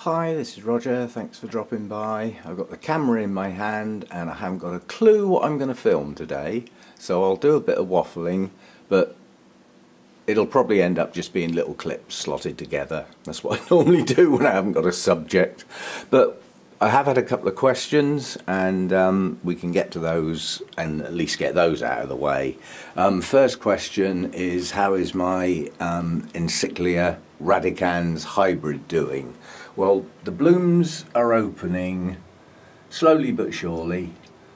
Hi, this is Roger, thanks for dropping by. I've got the camera in my hand and I haven't got a clue what I'm going to film today, so I'll do a bit of waffling, but it'll probably end up just being little clips slotted together. That's what I normally do when I haven't got a subject. But I have had a couple of questions and we can get to those and at least get those out of the way. First question is, how is my Encyclia radicans hybrid doing? Well, the blooms are opening slowly but surely.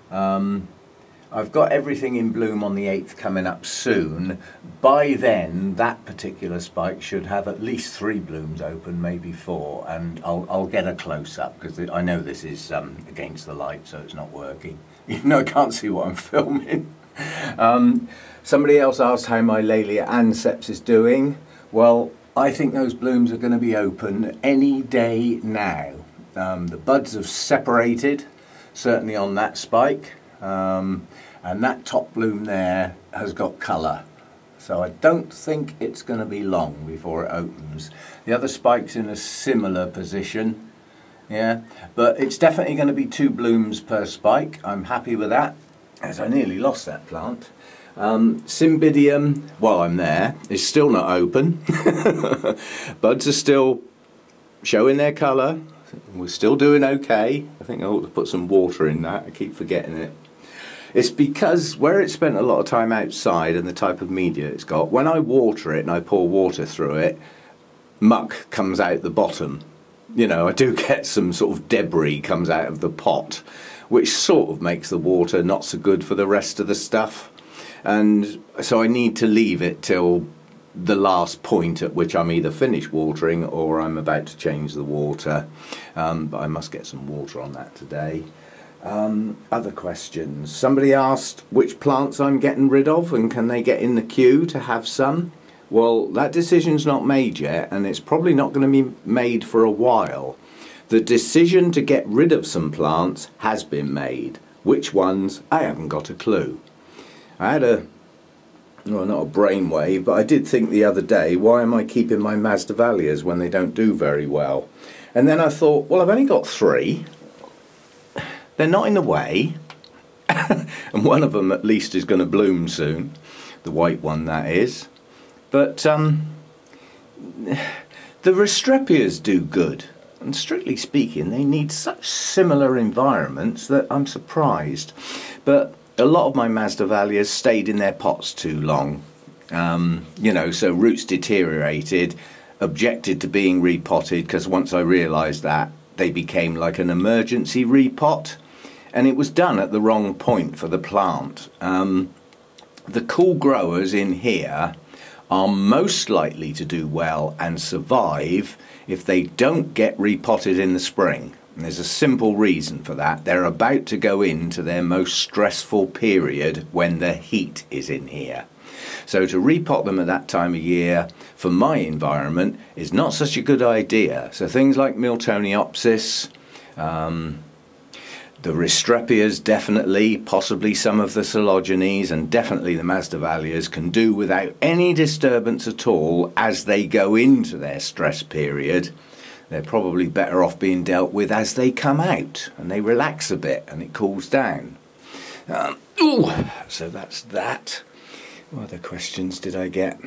I've got everything in bloom on the 8th coming up soon. By then, that particular spike should have at least 3 blooms open, maybe 4, and I'll get a close-up because I know this is against the light, so it's not working, even though I can't see what I'm filming. Somebody else asked how my Laelia anceps is doing. Well, I think those blooms are going to be open any day now. The buds have separated, certainly on that spike. And that top bloom there has got colour, so I don't think it's going to be long before it opens. The other spike's in a similar position, yeah, but it's definitely going to be 2 blooms per spike. I'm happy with that, as I nearly lost that plant. Cymbidium, while I'm there, is still not open. Buds are still showing their colour. We're still doing okay. I think I ought to put some water in that. I keep forgetting it. It's because where it spent a lot of time outside and the type of media it's got, when I water it and I pour water through it, muck comes out the bottom. You know, I do get some sort of debris comes out of the pot, which sort of makes the water not so good for the rest of the stuff. And so I need to leave it till the last point at which I'm either finished watering or I'm about to change the water. But I must get some water on that today. Other questions. Somebody asked which plants I'm getting rid of and can they get in the queue to have some. Well, that decision's not made yet, and it's probably not going to be made for a while. The decision to get rid of some plants has been made. Which ones? I haven't got a clue. I had well, not a brainwave, but I did think the other day, why am I keeping my Masdevallias when they don't do very well? And then I thought, well, I've only got 3. They're not in the way, and one of them at least is going to bloom soon, the white one that is. But the Restrepias do good, and strictly speaking they need such similar environments that I'm surprised. But a lot of my Masdevallias stayed in their pots too long, you know, so roots deteriorated, objected to being repotted, because once I realised that, they became like an emergency repot. And it was done at the wrong point for the plant. The cool growers in here are most likely to do well and survive if they don't get repotted in the spring. And there's a simple reason for that. They're about to go into their most stressful period when the heat is in here. So to repot them at that time of year, for my environment, is not such a good idea. So things like Miltoniopsis, the Restrepias definitely, possibly some of the Coelogenes, and definitely the Masdevallias can do without any disturbance at all as they go into their stress period. They're probably better off being dealt with as they come out and they relax a bit and it cools down. So that's that. What other questions did I get?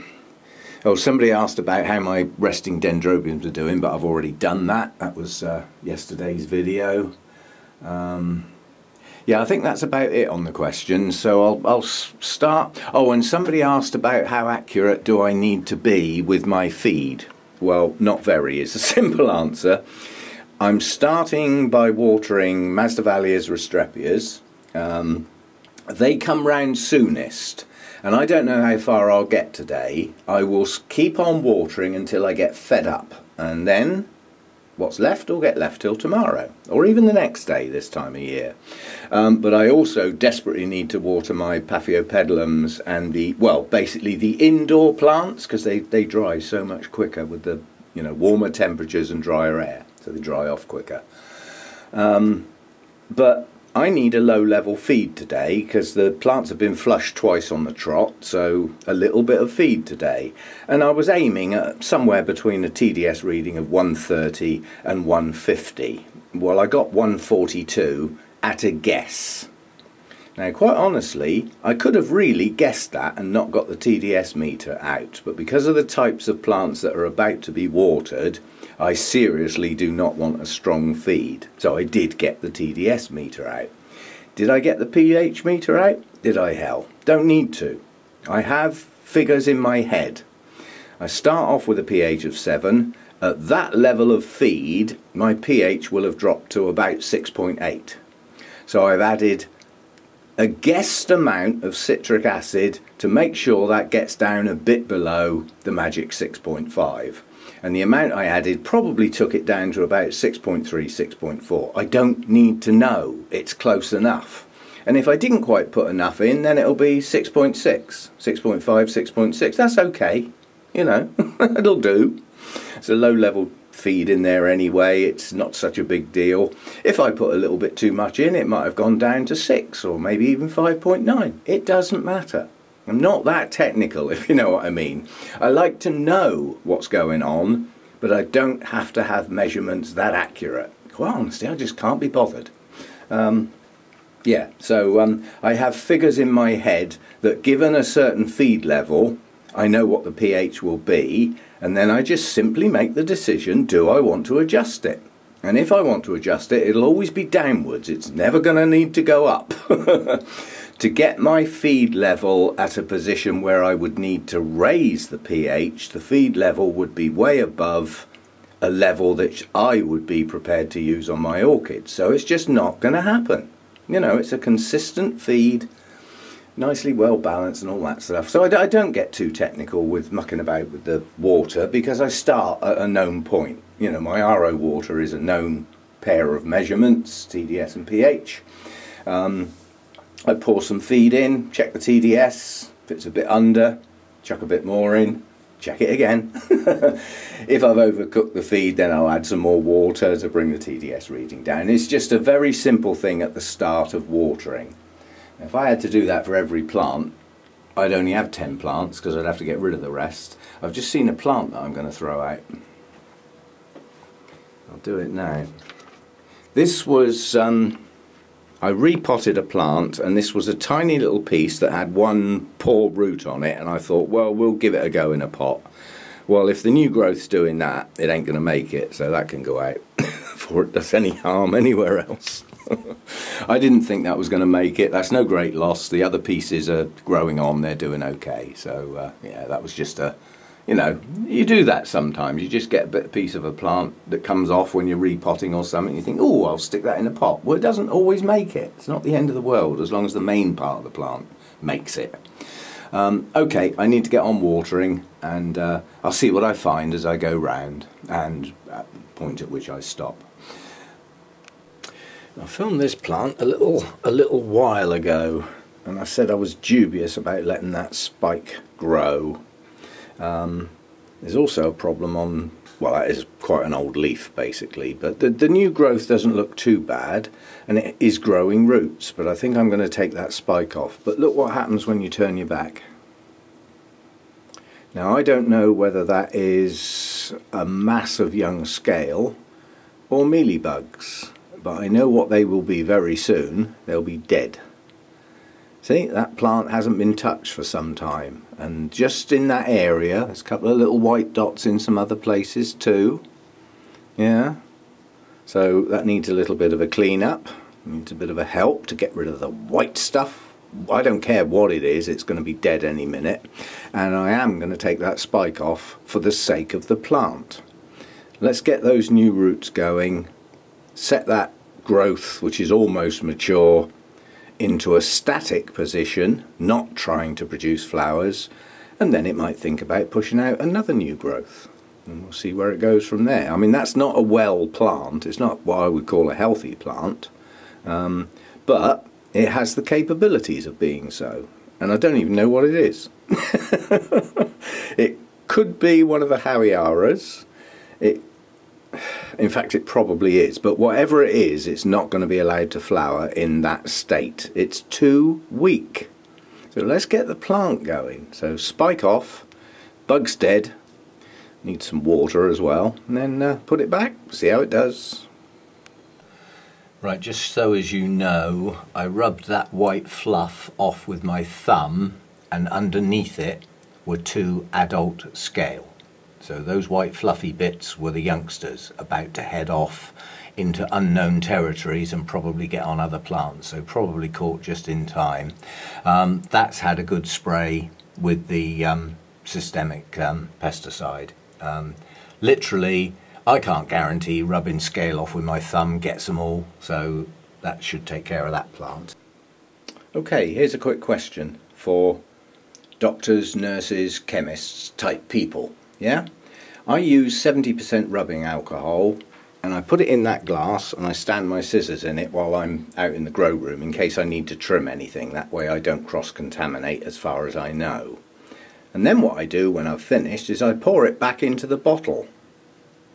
Oh, somebody asked about how my resting dendrobiums are doing, but I've already done that. That was yesterday's video. Yeah, I think that's about it on the questions, so I'll start. Oh, and somebody asked about how accurate do I need to be with my feed. Well, not very is a simple answer. I'm starting by watering Masdevallias Restrepias. They come round soonest, and I don't know how far I'll get today. I will keep on watering until I get fed up, and then what's left will get left till tomorrow, or even the next day this time of year. But I also desperately need to water my Paphiopedilums and basically the indoor plants, because they dry so much quicker with the warmer temperatures and drier air, so they dry off quicker. But I need a low level feed today because the plants have been flushed twice on the trot, so a little bit of feed today. And I was aiming at somewhere between a TDS reading of 130 and 150. Well, I got 142 at a guess. Now, quite honestly, I could have really guessed that and not got the TDS meter out, but because of the types of plants that are about to be watered, I seriously do not want a strong feed. So I did get the TDS meter out. Did I get the pH meter out? Did I? Hell, don't need to. I have figures in my head. I start off with a pH of 7. At that level of feed, my pH will have dropped to about 6.8. So I've added a guessed amount of citric acid to make sure that gets down a bit below the magic 6.5. And the amount I added probably took it down to about 6.3, 6.4. I don't need to know, it's close enough. And if I didn't quite put enough in, then it'll be 6.6, 6.5, 6.6. That's okay, you know, it'll do. It's a low level feed in there anyway, it's not such a big deal. If I put a little bit too much in, it might have gone down to 6 or maybe even 5.9. It doesn't matter. I'm not that technical, if you know what I mean. I like to know what's going on, but I don't have to have measurements that accurate. Quite honestly, I just can't be bothered. Yeah, so I have figures in my head that given a certain feed level, I know what the pH will be, and then I just simply make the decision, do I want to adjust it? And if I want to adjust it, it'll always be downwards. It's never going to need to go up. To get my feed level at a position where I would need to raise the pH, the feed level would be way above a level that I would be prepared to use on my orchids. So it's just not going to happen. You know, it's a consistent feed, nicely well balanced and all that stuff. So I don't get too technical with mucking about with the water because I start at a known point. You know, my RO water is a known pair of measurements, TDS and pH. I pour some feed in, check the TDS. If it's a bit under, chuck a bit more in, check it again. If I've overcooked the feed, then I'll add some more water to bring the TDS reading down. It's just a very simple thing at the start of watering. If I had to do that for every plant, I'd only have 10 plants because I'd have to get rid of the rest. I've just seen a plant that I'm going to throw out. I'll do it now. This was, I repotted a plant, and this was a tiny little piece that had one poor root on it, and I thought, well, we'll give it a go in a pot. Well, if the new growth's doing that, it ain't going to make it, so that can go out before it does any harm anywhere else. I didn't think that was going to make it. That's no great loss. The other pieces are growing on, they're doing okay. So yeah, that was just a, you know, you do that sometimes. You just get a piece of a plant that comes off when you're repotting or something. You think, oh, I'll stick that in a pot. Well, it doesn't always make it. It's not the end of the world as long as the main part of the plant makes it. Okay, I need to get on watering, and I'll see what I find as I go round and at the point at which I stop. I filmed this plant a little while ago, and I said I was dubious about letting that spike grow. There's also a problem on, well, that is quite an old leaf basically, but the new growth doesn't look too bad, and it is growing roots, but I think I'm going to take that spike off. But look what happens when you turn your back. Now, I don't know whether that is a mass of young scale or mealybugs, but I know what they will be very soon. They'll be dead. See, that plant hasn't been touched for some time, and just in that area there's a couple of little white dots in some other places too. Yeah, so that needs a little bit of a clean up, needs a bit of a help to get rid of the white stuff. I don't care what it is, it's going to be dead any minute, and I am going to take that spike off for the sake of the plant. Let's get those new roots going, set that growth, which is almost mature, into a static position, not trying to produce flowers, and then it might think about pushing out another new growth, and we'll see where it goes from there. I mean, that's not a well plant, it's not what I would call a healthy plant, but it has the capabilities of being so, and I don't even know what it is. It could be one of the Howiaras. in fact it probably is, but whatever it is, it's not going to be allowed to flower in that state. It's too weak. So let's get the plant going. So spike off, bug's dead, need some water as well, and then put it back, see how it does. Right, just so as you know, I rubbed that white fluff off with my thumb, and underneath it were 2 adult scale. So those white fluffy bits were the youngsters about to head off into unknown territories and probably get on other plants, so probably caught just in time. That's had a good spray with the systemic pesticide. Literally, I can't guarantee rubbing scale off with my thumb gets them all, so that should take care of that plant. Okay, here's a quick question for doctors, nurses, chemists type people. Yeah, I use 70% rubbing alcohol and I put it in that glass and I stand my scissors in it while I'm out in the grow room in case I need to trim anything. That way I don't cross-contaminate as far as I know. And then what I do when I've finished is I pour it back into the bottle.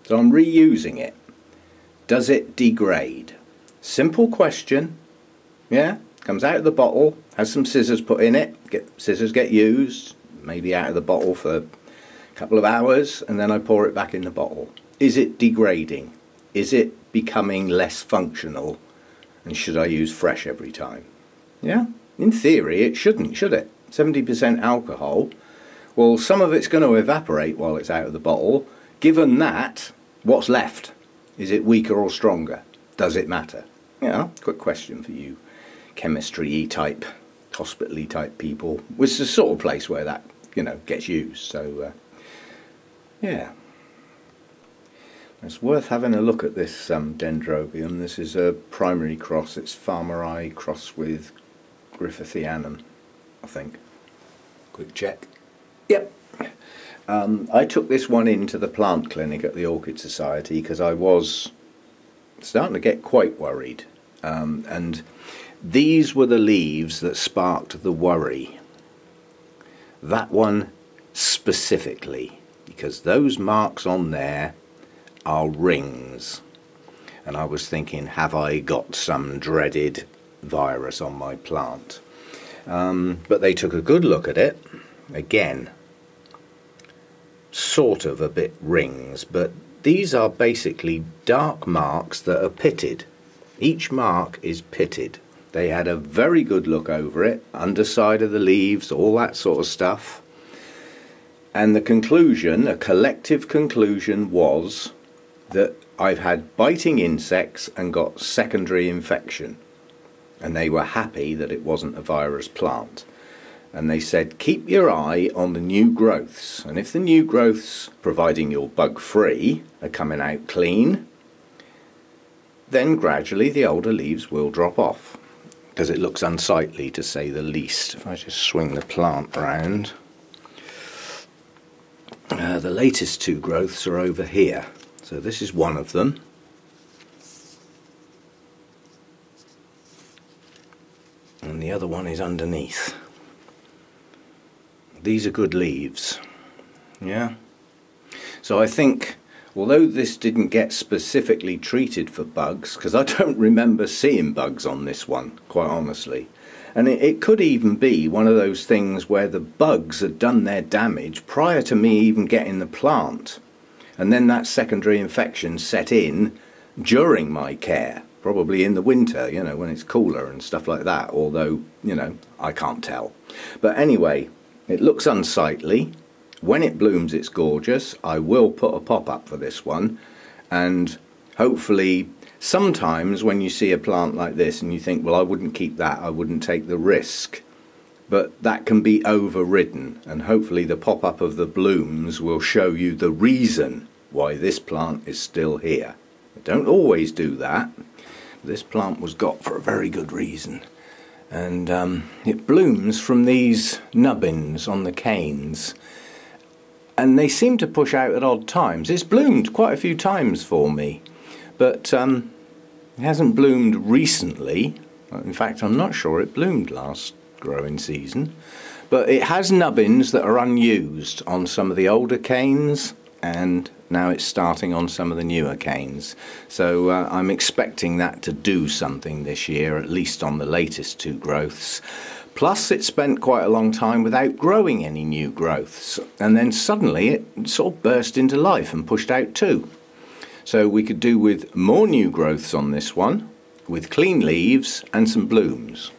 So I'm reusing it. Does it degrade? Simple question. Yeah, comes out of the bottle, has some scissors put in it, scissors get used, maybe out of the bottle for couple of hours, and then I pour it back in the bottle. Is it degrading? Is it becoming less functional? And should I use fresh every time? Yeah, in theory it shouldn't, should it? 70% alcohol. Well, some of it's going to evaporate while it's out of the bottle. Given that, what's left? Is it weaker or stronger? Does it matter? Yeah, quick question for you chemistry-y type, hospital-y type people. It's the sort of place where that, you know, gets used. So yeah, it's worth having a look at this dendrobium. This is a primary cross. It's Farmeri cross with Griffithianum, I think. Quick check. Yep. I took this one into the plant clinic at the Orchid Society because I was starting to get quite worried. And these were the leaves that sparked the worry. That one specifically, because those marks on there are rings. And I was thinking, have I got some dreaded virus on my plant? But they took a good look at it. Again, sort of a bit rings, but these are basically dark marks that are pitted. Each mark is pitted. They had a very good look over it, underside of the leaves, all that sort of stuff. And the conclusion, a collective conclusion, was that I've had biting insects and got secondary infection. And they were happy that it wasn't a virus plant. And they said, keep your eye on the new growths. And if the new growths, providing you're bug-free, are coming out clean, then gradually the older leaves will drop off. Because it looks unsightly, to say the least. If I just swing the plant round. The latest 2 growths are over here. So this is one of them. And the other one is underneath. These are good leaves. Yeah. So I think, although this didn't get specifically treated for bugs, because I don't remember seeing bugs on this one, quite honestly. And it could even be one of those things where the bugs had done their damage prior to me even getting the plant. And then that secondary infection set in during my care, probably in the winter, you know, when it's cooler and stuff like that, although, you know, I can't tell. But anyway, it looks unsightly. When it blooms, it's gorgeous. I will put a pop-up for this one, and hopefully sometimes when you see a plant like this and you think, well, I wouldn't keep that, I wouldn't take the risk, but that can be overridden, and hopefully the pop-up of the blooms will show you the reason why this plant is still here. I don't always do that. This plant was got for a very good reason, and it blooms from these nubbins on the canes, and they seem to push out at odd times. It's bloomed quite a few times for me, but it hasn't bloomed recently. In fact, I'm not sure it bloomed last growing season, but it has nubbins that are unused on some of the older canes, and now it's starting on some of the newer canes. So I'm expecting that to do something this year, at least on the latest two growths. Plus it spent quite a long time without growing any new growths, and then suddenly it sort of burst into life and pushed out two. So we could do with more new growths on this one, with clean leaves and some blooms,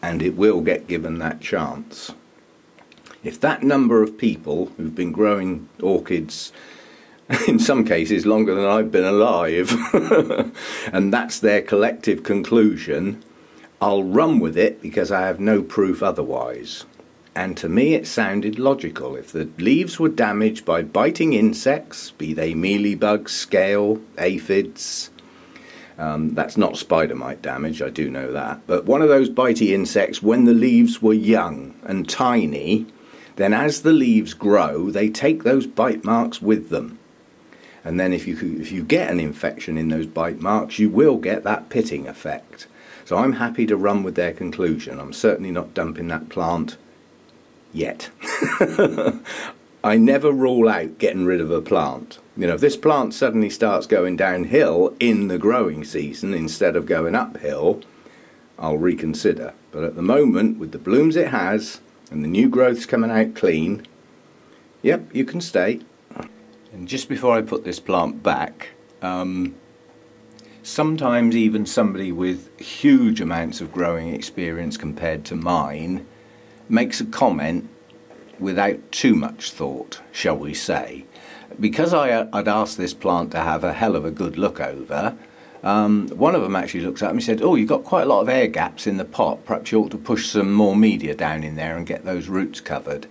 and it will get given that chance. If that number of people who've been growing orchids, in some cases longer than I've been alive, and that's their collective conclusion, I'll run with it because I have no proof otherwise. And to me it sounded logical. If the leaves were damaged by biting insects, be they mealybugs, scale, aphids, that's not spider mite damage, I do know that, but one of those bitey insects, when the leaves were young and tiny, then as the leaves grow they take those bite marks with them, and then if you get an infection in those bite marks, you will get that pitting effect. So I'm happy to run with their conclusion. I'm certainly not dumping that plant yet. I never rule out getting rid of a plant. You know, if this plant suddenly starts going downhill in the growing season instead of going uphill, I'll reconsider. But at the moment, with the blooms it has and the new growths coming out clean, yep, you can stay. And just before I put this plant back, sometimes even somebody with huge amounts of growing experience compared to mine makes a comment without too much thought, shall we say. Because I'd asked this plant to have a hell of a good look over, one of them actually looked at me and said, "Oh, you've got quite a lot of air gaps in the pot, perhaps you ought to push some more media down in there and get those roots covered."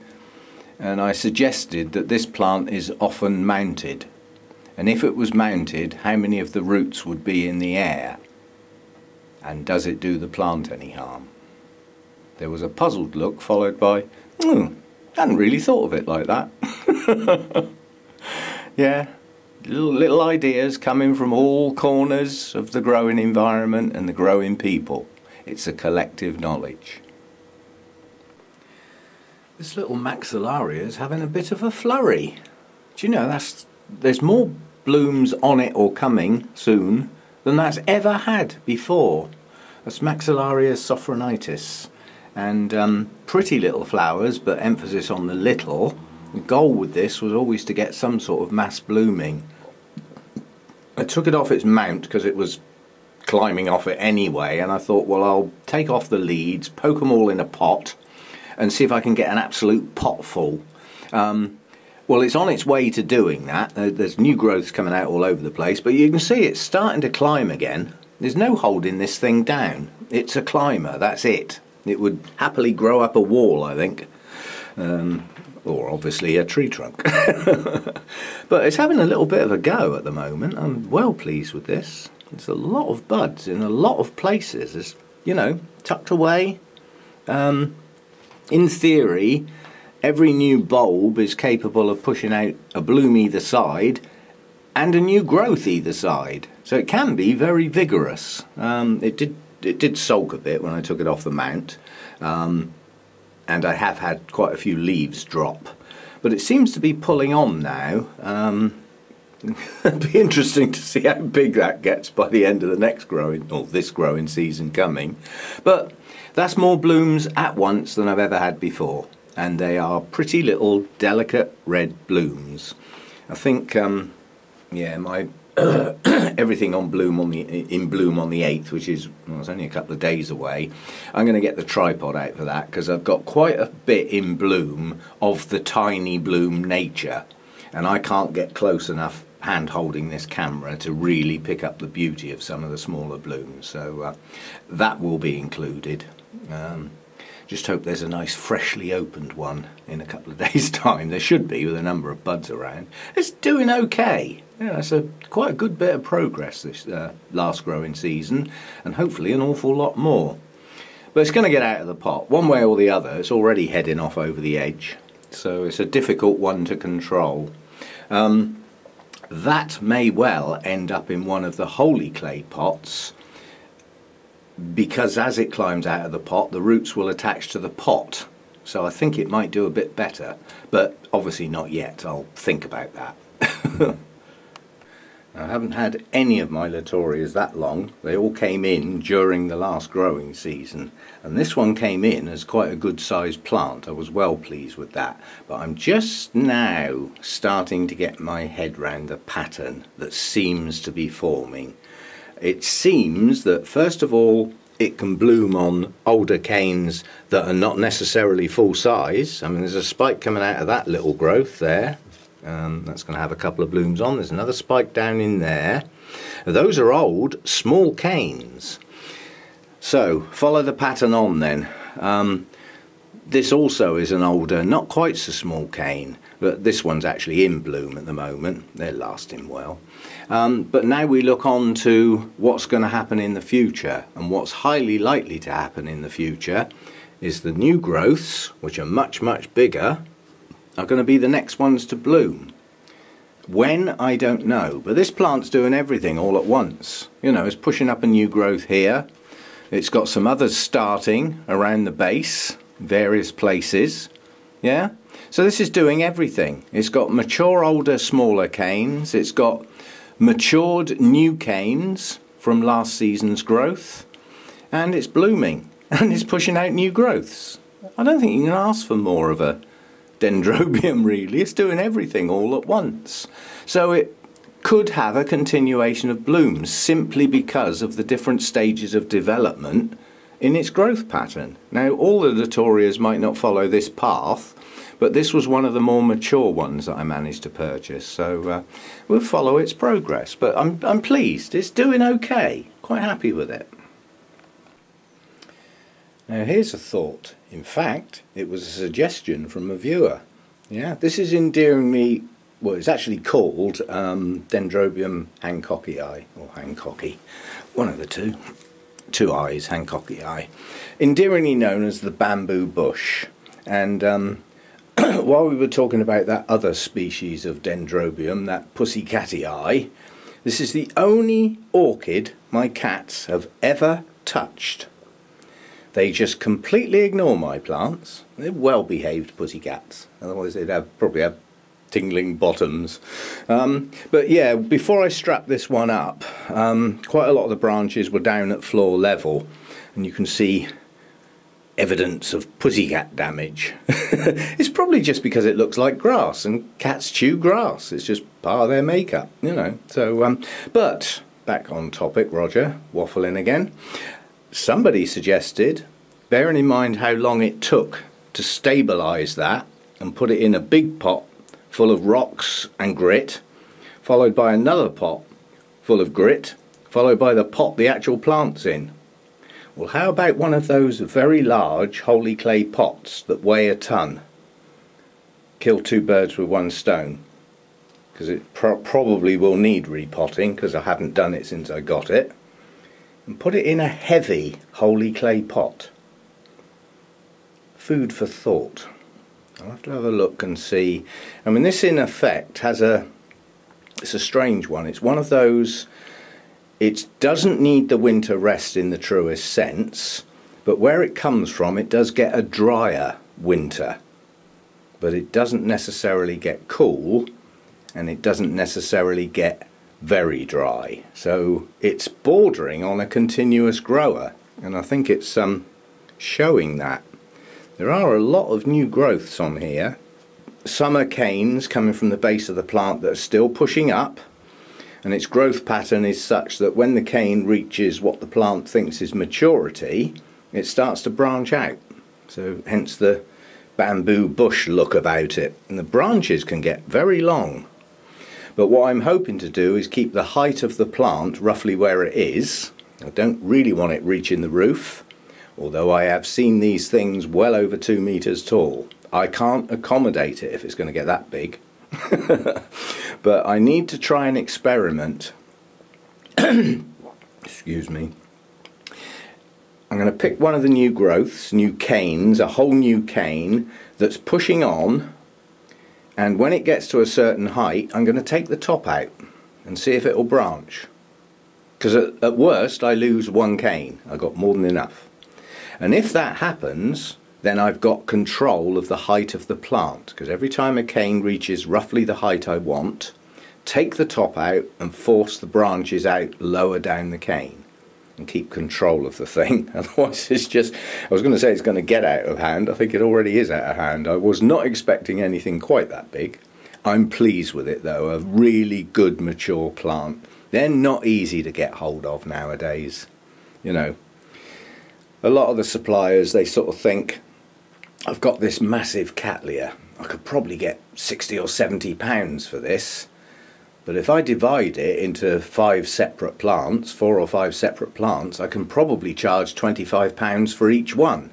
And I suggested that this plant is often mounted, and if it was mounted, how many of the roots would be in the air, and does it do the plant any harm? There was a puzzled look followed by, hadn't really thought of it like that. Yeah, little ideas coming from all corners of the growing environment and the growing people. It's a collective knowledge. This little Maxillaria is having a bit of a flurry. Do you know, there's more blooms on it or coming soon than that's ever had before. That's Maxillaria sophronitis. And pretty little flowers, but emphasis on the little. The goal with this was always to get some sort of mass blooming. I took it off its mount because it was climbing off it anyway, and I thought, well, I'll take off the leads, poke them all in a pot, and see if I can get an absolute pot full. Well, it's on its way to doing that. There's new growths coming out all over the place, but you can see it's starting to climb again. There's no holding this thing down. It's a climber, that's it. It would happily grow up a wall, I think. Or obviously a tree trunk. But it's having a little bit of a go at the moment. I'm well pleased with this. There's a lot of buds in a lot of places. It's, you know, tucked away. In theory, every new bulb is capable of pushing out a bloom either side and a new growth either side. So it can be very vigorous. It did sulk a bit when I took it off the mount. And I have had quite a few leaves drop, but it seems to be pulling on now. It'd be interesting to see how big that gets by the end of the next growing, or this growing season coming. But that's more blooms at once than I've ever had before, and they are pretty little delicate red blooms. I think, yeah, my everything in bloom on the 8th, which is, well, it's only a couple of days away. I'm going to get the tripod out for that because I've got quite a bit in bloom of the tiny bloom nature, and I can't get close enough hand holding this camera to really pick up the beauty of some of the smaller blooms. So that will be included. Just hope there's a nice freshly opened one in a couple of days' time. There should be, with a number of buds around. It's doing okay. Yeah, it's quite a good bit of progress this last growing season, and hopefully an awful lot more. But it's going to get out of the pot one way or the other. It's already heading off over the edge, so it's a difficult one to control. That may well end up in one of the holy clay pots, because as it climbs out of the pot, the roots will attach to the pot. So I think it might do a bit better, but obviously not yet. I'll think about that. I haven't had any of my Latorias that long. They all came in during the last growing season, and this one came in as quite a good sized plant. I was well pleased with that, but I'm just now starting to get my head round the pattern that seems to be forming. It seems that first of all it can bloom on older canes that are not necessarily full size. I mean, there's a spike coming out of that little growth there. That's going to have a couple of blooms on. There's another spike down in there. Those are old, small canes. So, follow the pattern on then. This also is an older, not quite so small cane, but this one's actually in bloom at the moment. They're lasting well. But now we look on to what's going to happen in the future, and what's highly likely to happen in the future is the new growths, which are much, much bigger, are going to be the next ones to bloom. When, I don't know, but this plant's doing everything all at once. You know, it's pushing up a new growth here. It's got some others starting around the base, various places. Yeah? So this is doing everything. It's got mature, older, smaller canes. It's got matured new canes from last season's growth. And it's blooming. And it's pushing out new growths. I don't think you can ask for more of a dendrobium, really. It's doing everything all at once. So it could have a continuation of blooms simply because of the different stages of development in its growth pattern. Now, all the Latorias might not follow this path, but this was one of the more mature ones that I managed to purchase, so we'll follow its progress. But I'm pleased. It's doing okay. Quite happy with it. Now, here's a thought. In fact, it was a suggestion from a viewer. Yeah, this is endearingly, well, it's actually called Dendrobium hancockii, or Hancocky, one of the two. Two eyes, Hancockii. Endearingly known as the bamboo bush. And while we were talking about that other species of Dendrobium, that pussycattii, this is the only orchid my cats have ever touched. They just completely ignore my plants. They're well-behaved pussycats. Otherwise they'd probably have tingling bottoms. But yeah, before I strapped this one up, quite a lot of the branches were down at floor level. And you can see evidence of pussycat damage. It's probably just because it looks like grass, and cats chew grass. It's just part of their makeup, you know. So, but back on topic, Roger, waffling again. Somebody suggested, bearing in mind how long it took to stabilise that and put it in a big pot full of rocks and grit, followed by another pot full of grit, followed by the pot the actual plant's in. Well, how about one of those very large holy clay pots that weigh a ton? Kill two birds with one stone. Because it probably will need repotting, because I haven't done it since I got it. And put it in a heavy holy clay pot. Food for thought. I'll have to have a look and see. I mean, this in effect has it's a strange one. It's one of those, it doesn't need the winter rest in the truest sense, but where it comes from, it does get a drier winter. But it doesn't necessarily get cool, and it doesn't necessarily get very dry. So it's bordering on a continuous grower, and I think it's showing that. There are a lot of new growths on here. Some are canes coming from the base of the plant that are still pushing up, and its growth pattern is such that when the cane reaches what the plant thinks is maturity, it starts to branch out. So hence the bamboo bush look about it, and the branches can get very long. But what I'm hoping to do is keep the height of the plant roughly where it is. I don't really want it reaching the roof, although I have seen these things well over 2 meters tall. I can't accommodate it if it's going to get that big. But I need to try and experiment. Excuse me. I'm going to pick one of the new growths, new canes, a whole new cane that's pushing on, and when it gets to a certain height I'm going to take the top out and see if it will branch. Because at worst I lose one cane. I've got more than enough. And if that happens, then I've got control of the height of the plant, because every time a cane reaches roughly the height I want, take the top out and force the branches out lower down the cane and keep control of the thing. Otherwise it's just, I was going to say it's going to get out of hand. I think it already is out of hand. I was not expecting anything quite that big. I'm pleased with it though, a really good mature plant. They're not easy to get hold of nowadays. You know, a lot of the suppliers, they sort of think, I've got this massive Cattleya, I could probably get 60 or 70 pounds for this, but if I divide it into 5 separate plants, 4 or 5 separate plants, I can probably charge 25 pounds for each one.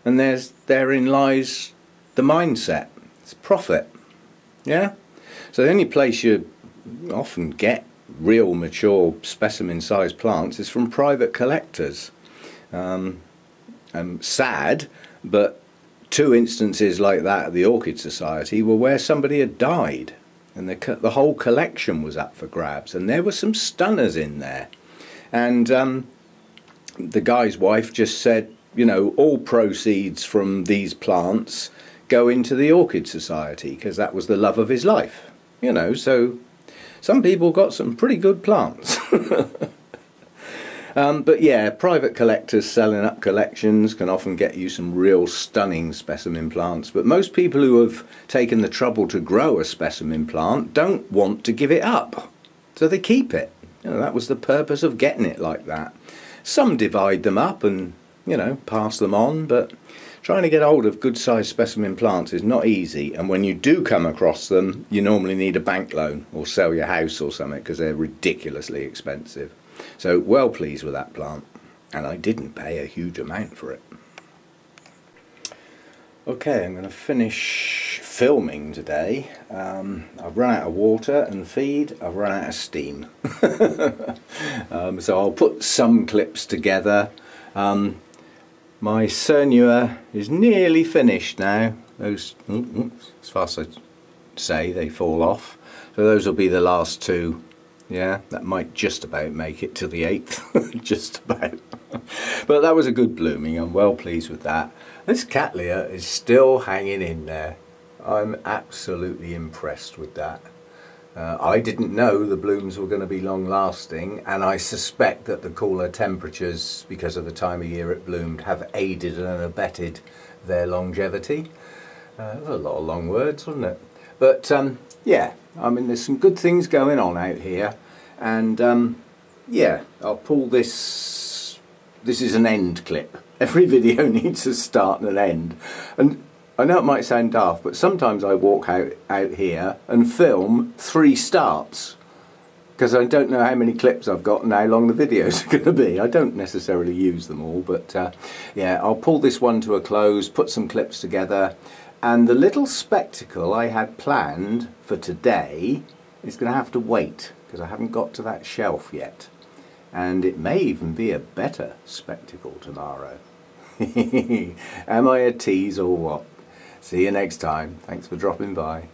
And therein lies the mindset. It's profit. Yeah? So the only place you often get real mature specimen sized plants is from private collectors. Sad, but 2 instances like that at the Orchid Society were where somebody had died and the whole collection was up for grabs, and there were some stunners in there, and the guy's wife just said, you know, all proceeds from these plants go into the Orchid Society, because that was the love of his life, you know. So some people got some pretty good plants. But yeah, private collectors selling up collections can often get you some real stunning specimen plants, but most people who have taken the trouble to grow a specimen plant don't want to give it up, so they keep it. You know, that was the purpose of getting it like that. Some divide them up and, you know, pass them on, but trying to get hold of good sized specimen plants is not easy, and when you do come across them you normally need a bank loan or sell your house or something, because they're ridiculously expensive. So well pleased with that plant, and I didn't pay a huge amount for it. Okay, I'm going to finish filming today. I've run out of water and feed, I've run out of steam. So I'll put some clips together. My Cernua is nearly finished now. Those, as fast as I say, they fall off. So those will be the last 2. Yeah, that might just about make it to the 8th, just about. But that was a good blooming, I'm well pleased with that. This Cattleya is still hanging in there. I'm absolutely impressed with that. I didn't know the blooms were going to be long lasting, and I suspect that the cooler temperatures, because of the time of year it bloomed, have aided and abetted their longevity. That was a lot of long words, wasn't it? But yeah, I mean, there's some good things going on out here, and yeah, I'll pull this. This is an end clip. Every video needs a start and an end, and I know it might sound daft, but sometimes I walk out here and film 3 starts, because I don't know how many clips I've got and how long the videos are going to be. I don't necessarily use them all, but yeah, I'll pull this one to a close, put some clips together. And the little spectacle I had planned for today is going to have to wait, because I haven't got to that shelf yet. And it may even be a better spectacle tomorrow. Am I a tease or what? See you next time. Thanks for dropping by.